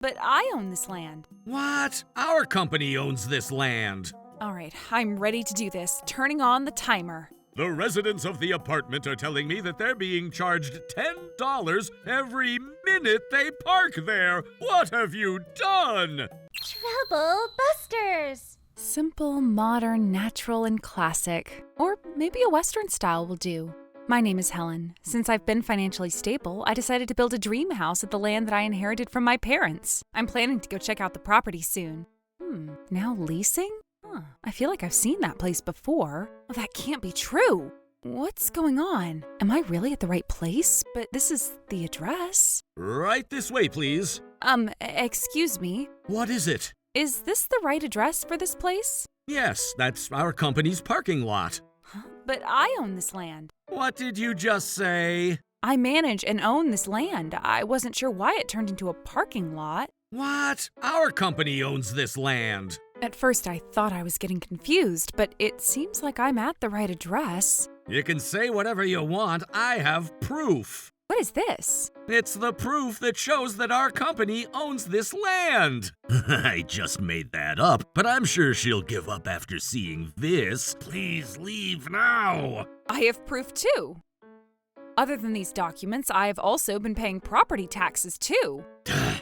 but I own this land. What? Our company owns this land. All right, I'm ready to do this. Turning on the timer. The residents of the apartment are telling me that they're being charged $10 every minute they park there. What have you done? Trouble busters! Simple, modern, natural, and classic. Or maybe a Western style will do. My name is Helen. Since I've been financially stable, I decided to build a dream house at the land that I inherited from my parents. I'm planning to go check out the property soon. Now leasing? I feel like I've seen that place before. Oh, that can't be true. What's going on? Am I really at the right place? But this is the address. Right this way, please. Excuse me. What is it? Is this the right address for this place? Yes, that's our company's parking lot. But I own this land. What did you just say? I manage and own this land. I wasn't sure why it turned into a parking lot. What? Our company owns this land. At first, I thought I was getting confused, but it seems like I'm at the right address. You can say whatever you want. I have proof. What is this? It's the proof that shows that our company owns this land. I just made that up, but I'm sure she'll give up after seeing this. Please leave now. I have proof too. Other than these documents, I've also been paying property taxes too.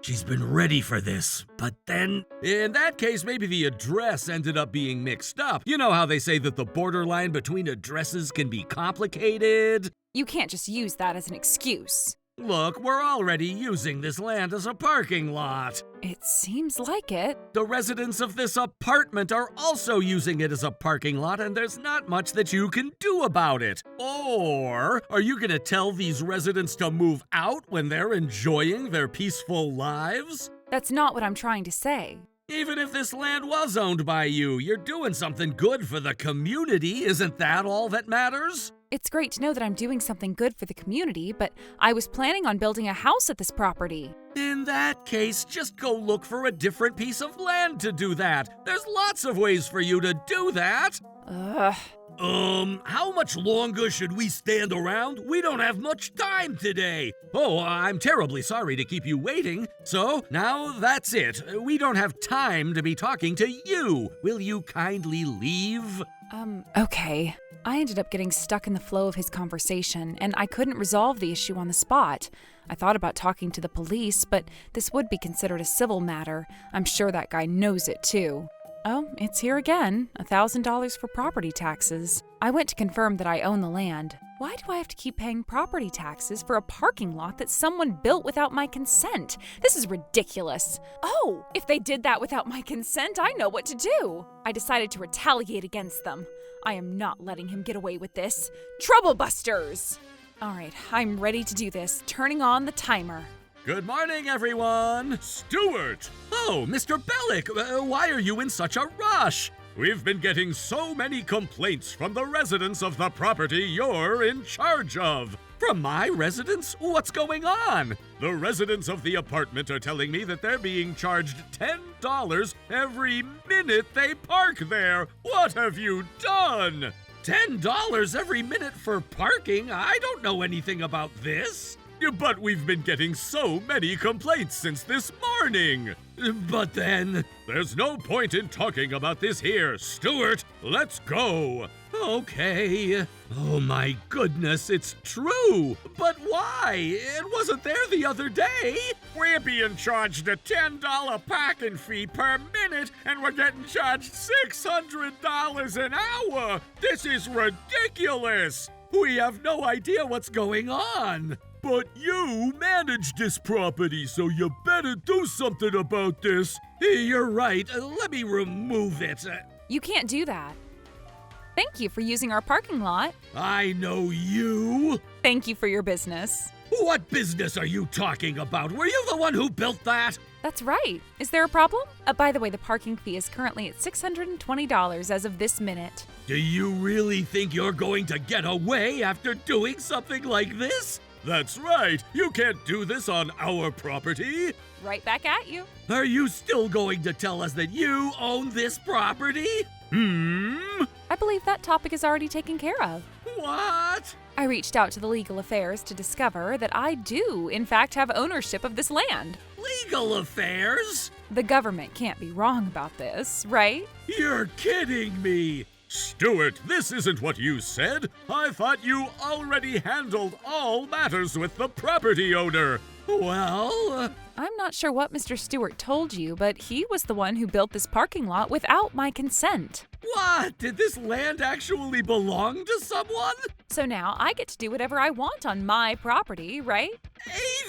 She's been ready for this, but then... In that case, maybe the address ended up being mixed up. You know how they say that the borderline between addresses can be complicated? You can't just use that as an excuse. Look, we're already using this land as a parking lot. It seems like it. The residents of this apartment are also using it as a parking lot, and there's not much that you can do about it. Or are you gonna tell these residents to move out when they're enjoying their peaceful lives? That's not what I'm trying to say. Even if this land was owned by you, you're doing something good for the community. Isn't that all that matters? It's great to know that I'm doing something good for the community, but I was planning on building a house at this property. In that case, just go look for a different piece of land to do that. There's lots of ways for you to do that. How much longer should we stand around? We don't have much time today. Oh, I'm terribly sorry to keep you waiting. So, now that's it. We don't have time to be talking to you. Will you kindly leave? Okay. I ended up getting stuck in the flow of his conversation, and I couldn't resolve the issue on the spot. I thought about talking to the police, but this would be considered a civil matter. I'm sure that guy knows it too. Oh, it's here again. $1,000 for property taxes. I went to confirm that I own the land. Why do I have to keep paying property taxes for a parking lot that someone built without my consent? This is ridiculous. Oh, if they did that without my consent, I know what to do. I decided to retaliate against them. I am not letting him get away with this. Trouble busters! All right, I'm ready to do this. Turning on the timer. Good morning, everyone. Stuart! Oh, Mr. Bellick, why are you in such a rush? We've been getting so many complaints from the residents of the property you're in charge of. From my residents? What's going on? The residents of the apartment are telling me that they're being charged $10 every minute they park there. What have you done? $10 every minute for parking? I don't know anything about this. But we've been getting so many complaints since this morning. But then, there's no point in talking about this here. Stuart, let's go. Okay. Oh my goodness, it's true. But why? It wasn't there the other day. We're being charged a $10 parking fee per minute, and we're getting charged $600 an hour. This is ridiculous. We have no idea what's going on. But you manage this property, so you better do something about this. You're right. Let me remove it. You can't do that. Thank you for using our parking lot. I know you. Thank you for your business. What business are you talking about? Were you the one who built that? That's right. Is there a problem? By the way, the parking fee is currently at $620 as of this minute. Do you really think you're going to get away after doing something like this? That's right. You can't do this on our property. Right back at you. Are you still going to tell us that you own this property? I believe that topic is already taken care of. What? I reached out to the legal affairs to discover that I do, in fact, have ownership of this land. Legal affairs? The government can't be wrong about this, right? You're kidding me! Stuart, this isn't what you said. I thought you already handled all matters with the property owner. Well, I'm not sure what Mr. Stewart told you, but he was the one who built this parking lot without my consent. what? Did this land actually belong to someone? So now I get to do whatever I want on my property, right?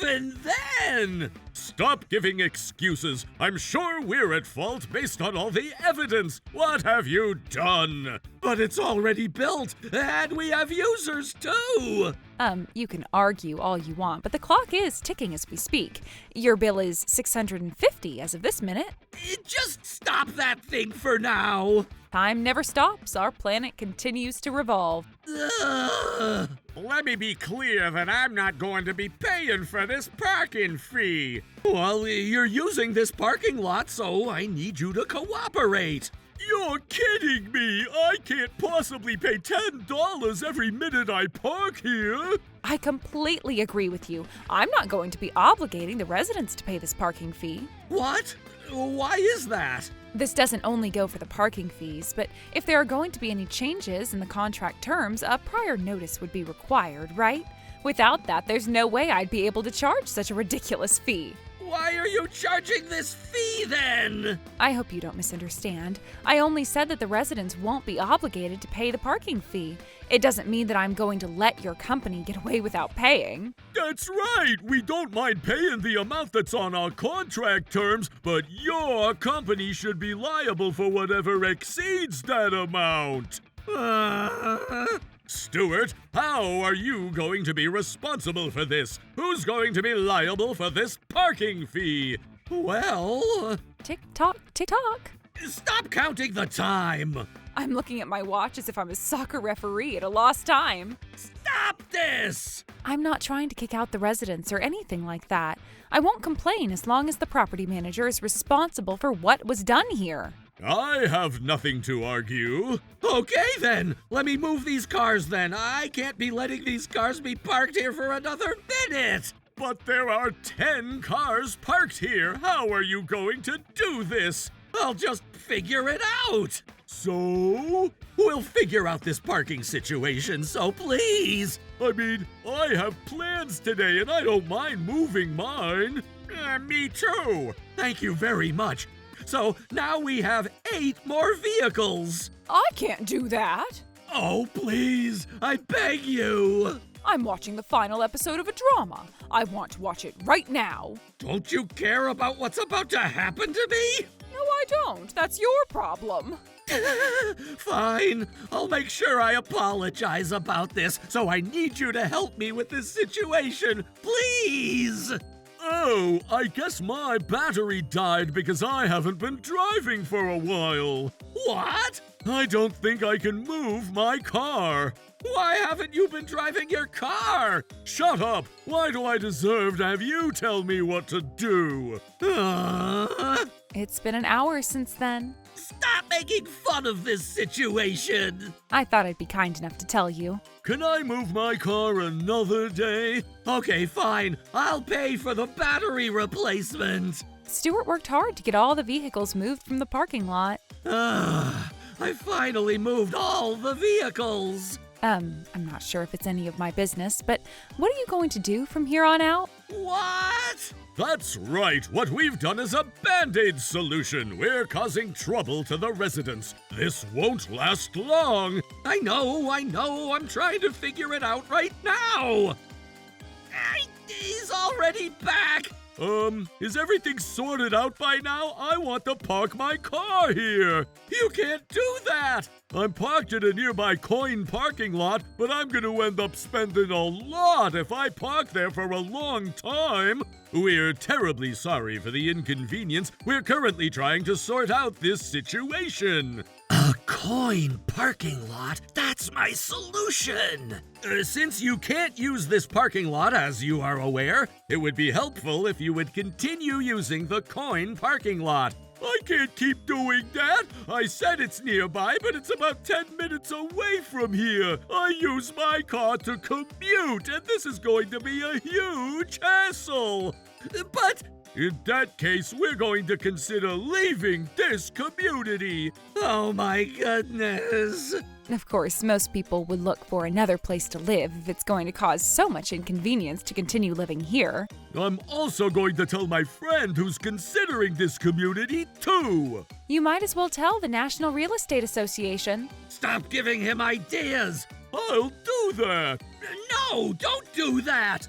Even then! Stop giving excuses. I'm sure we're at fault based on all the evidence. What have you done? But it's already built, and we have users too! You can argue all you want, but the clock is ticking as we speak. Your bill is $650 as of this minute. Just stop that thing for now! Time never stops. Our planet continues to revolve. Ugh. Let me be clear that I'm not going to be paying for this parking fee. Well, you're using this parking lot, so I need you to cooperate. You're kidding me! I can't possibly pay $10 every minute I park here! I completely agree with you. I'm not going to be obligating the residents to pay this parking fee. What? Why is that? This doesn't only go for the parking fees, but if there are going to be any changes in the contract terms, a prior notice would be required, right? Without that, there's no way I'd be able to charge such a ridiculous fee. Why are you charging this fee then? I hope you don't misunderstand. I only said that the residents won't be obligated to pay the parking fee. It doesn't mean that I'm going to let your company get away without paying. That's right! We don't mind paying the amount that's on our contract terms, but your company should be liable for whatever exceeds that amount. Stuart, how are you going to be responsible for this? Who's going to be liable for this parking fee? Well... Tick-tock, tick-tock. Stop counting the time! I'm looking at my watch as if I'm a soccer referee at a lost time. Stop this! I'm not trying to kick out the residents or anything like that. I won't complain as long as the property manager is responsible for what was done here. I have nothing to argue. Okay then, let me move these cars then. I can't be letting these cars be parked here for another minute. But there are 10 cars parked here. How are you going to do this? I'll just figure it out. So? We'll figure out this parking situation, so please. I mean, I have plans today and I don't mind moving mine. Me too. Thank you very much. So now we have 8 more vehicles. I can't do that. Oh, please, I beg you. I'm watching the final episode of a drama. I want to watch it right now. Don't you care about what's about to happen to me? No, I don't. That's your problem. Fine, I'll make sure I apologize about this, so I need you to help me with this situation, please! Oh, I guess my battery died because I haven't been driving for a while. What? I don't think I can move my car. Why haven't you been driving your car? Shut up! Why do I deserve to have you tell me what to do? It's been an hour since then. Stop making fun of this situation! I thought I'd be kind enough to tell you. Can I move my car another day? Okay, fine. I'll pay for the battery replacement. Stuart worked hard to get all the vehicles moved from the parking lot. I finally moved all the vehicles. I'm not sure if it's any of my business, but what are you going to do from here on out? What? That's right. What we've done is a Band-Aid solution. We're causing trouble to the residents. This won't last long. I know. I'm trying to figure it out right now. He's already back. Is everything sorted out by now? I want to park my car here. You can't do that. I'm parked in a nearby coin parking lot, but I'm going to end up spending a lot if I park there for a long time. We're terribly sorry for the inconvenience. We're currently trying to sort out this situation. A coin parking lot? That's my solution! Since you can't use this parking lot, as you are aware, it would be helpful if you would continue using the coin parking lot. I can't keep doing that. I said it's nearby, but it's about 10 minutes away from here. I use my car to commute, and this is going to be a huge hassle. But in that case, we're going to consider leaving this community. Oh my goodness. Of course, most people would look for another place to live if it's going to cause so much inconvenience to continue living here. I'm also going to tell my friend who's considering this community too. You might as well tell the National Real Estate Association. Stop giving him ideas. I'll do that. No, don't do that.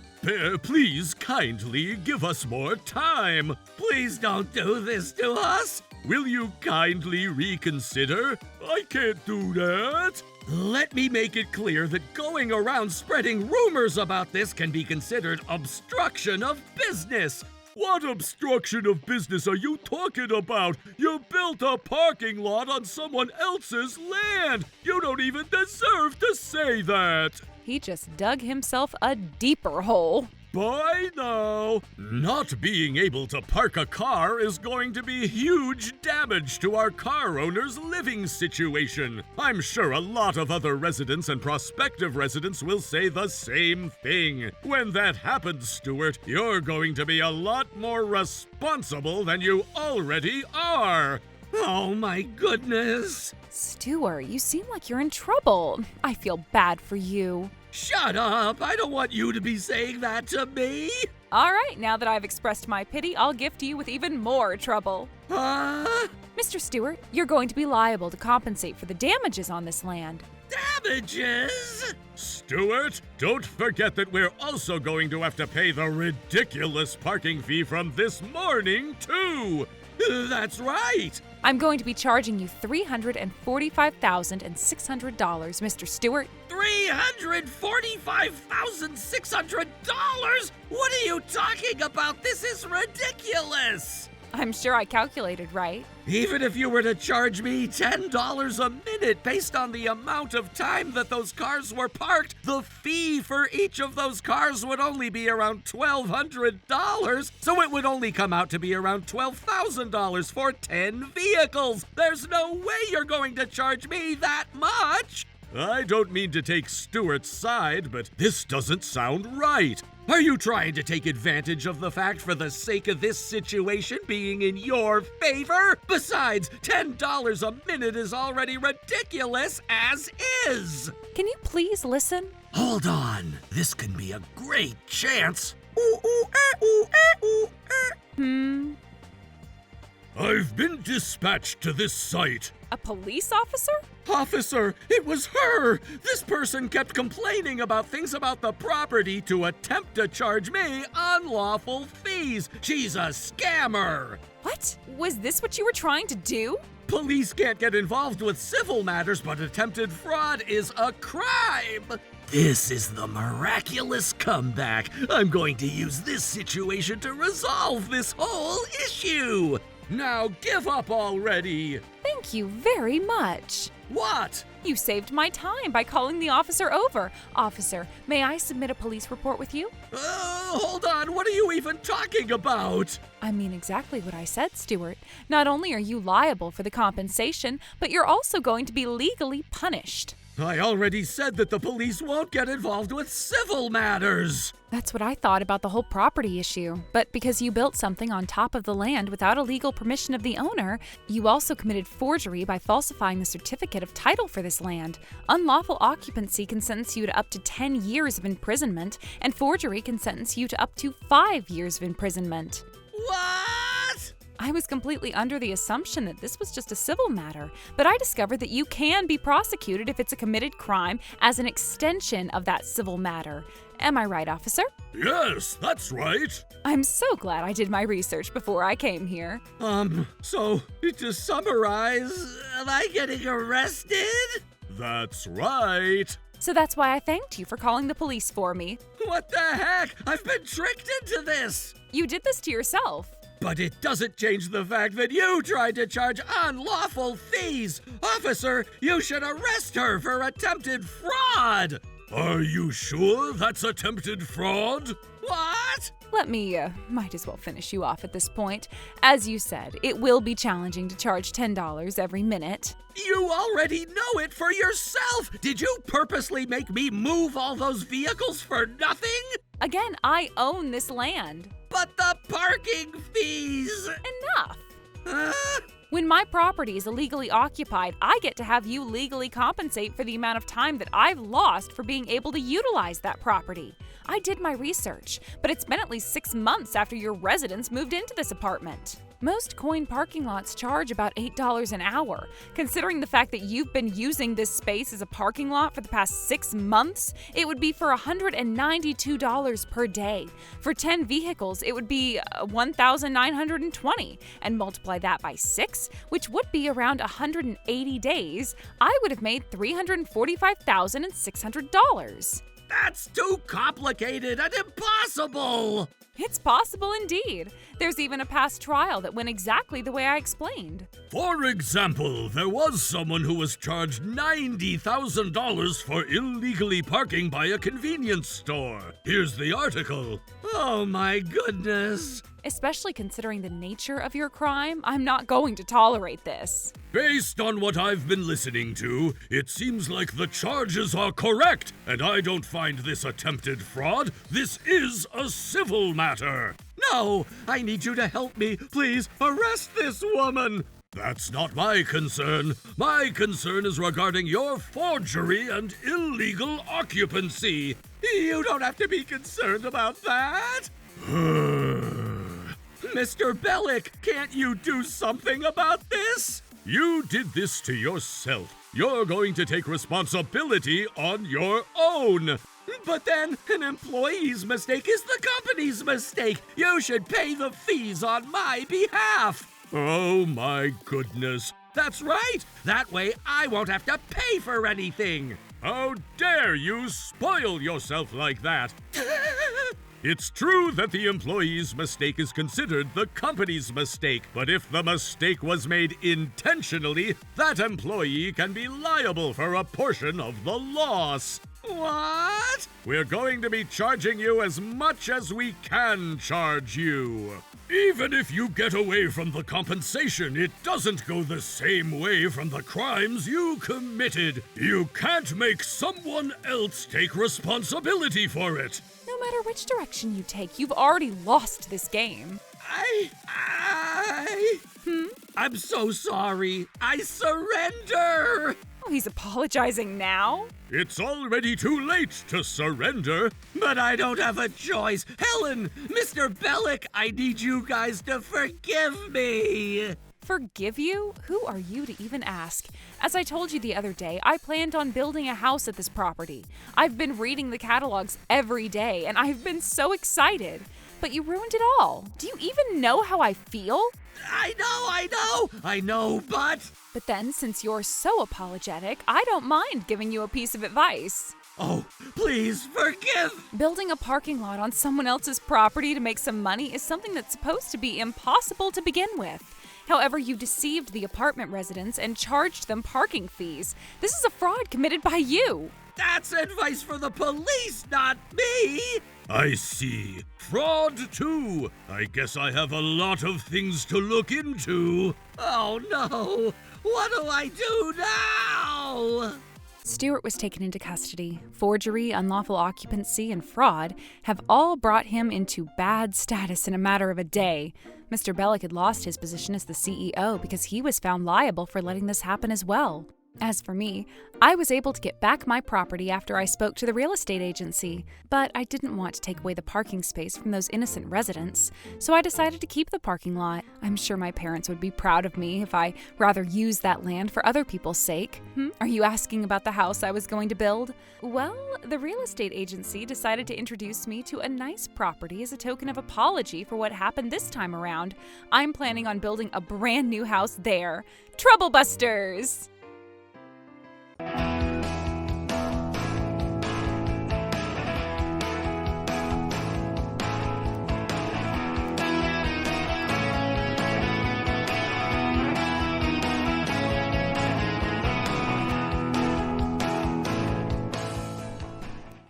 Please kindly give us more time. Please don't do this to us. Will you kindly reconsider? I can't do that. Let me make it clear that going around spreading rumors about this can be considered obstruction of business. What obstruction of business are you talking about? You built a parking lot on someone else's land. You don't even deserve to say that. He just dug himself a deeper hole. By now, not being able to park a car is going to be huge damage to our car owner's living situation. I'm sure a lot of other residents and prospective residents will say the same thing. When that happens, Stuart, you're going to be a lot more responsible than you already are. Oh my goodness. Stuart, you seem like you're in trouble. I feel bad for you. Shut up! I don't want you to be saying that to me! All right, now that I've expressed my pity, I'll gift you with even more trouble. Mr. Stewart, you're going to be liable to compensate for the damages on this land. Damages? Stuart, don't forget that we're also going to have to pay the ridiculous parking fee from this morning, too! That's right! I'm going to be charging you $345,600, Mr. Stewart. $345,600? What are you talking about? This is ridiculous! I'm sure I calculated right. Even if you were to charge me $10 a minute based on the amount of time that those cars were parked, the fee for each of those cars would only be around $1,200, so it would only come out to be around $12,000 for 10 vehicles. There's no way you're going to charge me that much! I don't mean to take Stuart's side, but this doesn't sound right. Are you trying to take advantage of the fact for the sake of this situation being in your favor? Besides, $10 a minute is already ridiculous as is. Can you please listen? Hold on. This can be a great chance. I've been dispatched to this site. A police officer? Officer, it was her! This person kept complaining about things about the property to attempt to charge me unlawful fees. She's a scammer! What? Was this what you were trying to do? Police can't get involved with civil matters, but attempted fraud is a crime! This is the miraculous comeback. I'm going to use this situation to resolve this whole issue! Now give up already! Thank you very much. What? You saved my time by calling the officer over. Officer, may I submit a police report with you? Hold on, what are you even talking about? I mean exactly what I said, Stuart. Not only are you liable for the compensation, but you're also going to be legally punished. I already said that the police won't get involved with civil matters. That's what I thought about the whole property issue. But because you built something on top of the land without a legal permission of the owner, you also committed forgery by falsifying the certificate of title for this land. Unlawful occupancy can sentence you to up to 10 years of imprisonment, and forgery can sentence you to up to 5 years of imprisonment. What? I was completely under the assumption that this was just a civil matter, but I discovered that you can be prosecuted if it's a committed crime as an extension of that civil matter. Am I right, officer? Yes, that's right. I'm so glad I did my research before I came here. So, to summarize, am I getting arrested? That's right. So that's why I thanked you for calling the police for me. What the heck? I've been tricked into this! You did this to yourself. But it doesn't change the fact that you tried to charge unlawful fees! Officer, you should arrest her for attempted fraud! Are you sure that's attempted fraud? What? Let me, might as well finish you off at this point. As you said, it will be challenging to charge $10 every minute. You already know it for yourself! Did you purposely make me move all those vehicles for nothing? Again, I own this land. But the parking fees! Enough! When my property is illegally occupied, I get to have you legally compensate for the amount of time that I've lost for being able to utilize that property. I did my research, but it's been at least 6 months after your residents moved into this apartment. Most coin parking lots charge about $8 an hour. Considering the fact that you've been using this space as a parking lot for the past 6 months, it would be for $192 per day. For 10 vehicles, it would be $1,920, and multiply that by 6, which would be around 180 days, I would have made $345,600. That's too complicated and impossible! It's possible indeed. There's even a past trial that went exactly the way I explained. For example, there was someone who was charged $90,000 for illegally parking by a convenience store. Here's the article. Oh my goodness. Especially considering the nature of your crime, I'm not going to tolerate this. Based on what I've been listening to, it seems like the charges are correct, and I don't find this attempted fraud. This is a civil matter. No, I need you to help me. Please arrest this woman. That's not my concern. My concern is regarding your forgery and illegal occupancy. You don't have to be concerned about that. Mr. Bellick, can't you do something about this? You did this to yourself. You're going to take responsibility on your own. But then, an employee's mistake is the company's mistake. You should pay the fees on my behalf. Oh my goodness. That's right. That way I won't have to pay for anything. How dare you spoil yourself like that? It's true that the employee's mistake is considered the company's mistake, but if the mistake was made intentionally, that employee can be liable for a portion of the loss. What? We're going to be charging you as much as we can charge you. Even if you get away from the compensation, it doesn't go the same way from the crimes you committed. You can't make someone else take responsibility for it. No matter which direction you take, you've already lost this game. I'm so sorry. I surrender. Oh, he's apologizing now? It's already too late to surrender. But I don't have a choice. Helen, Mr. Bellick, I need you guys to forgive me. Forgive you? Who are you to even ask? As I told you the other day, I planned on building a house at this property. I've been reading the catalogs every day, and I've been so excited. But you ruined it all. Do you even know how I feel? I know, but... But then, since you're so apologetic, I don't mind giving you a piece of advice. Oh, please forgive! Building a parking lot on someone else's property to make some money is something that's supposed to be impossible to begin with. However, you deceived the apartment residents and charged them parking fees. This is a fraud committed by you. That's advice for the police, not me! I see. Fraud, too. I guess I have a lot of things to look into. Oh, no. What do I do now? Stewart was taken into custody. Forgery, unlawful occupancy, and fraud have all brought him into bad status in a matter of a day. Mr. Bellick had lost his position as the CEO because he was found liable for letting this happen as well. As for me, I was able to get back my property after I spoke to the real estate agency, but I didn't want to take away the parking space from those innocent residents, so I decided to keep the parking lot. I'm sure my parents would be proud of me if I rather used that land for other people's sake. Are you asking about the house I was going to build? Well, the real estate agency decided to introduce me to a nice property as a token of apology for what happened this time around. I'm planning on building a brand new house there. Trouble Busters!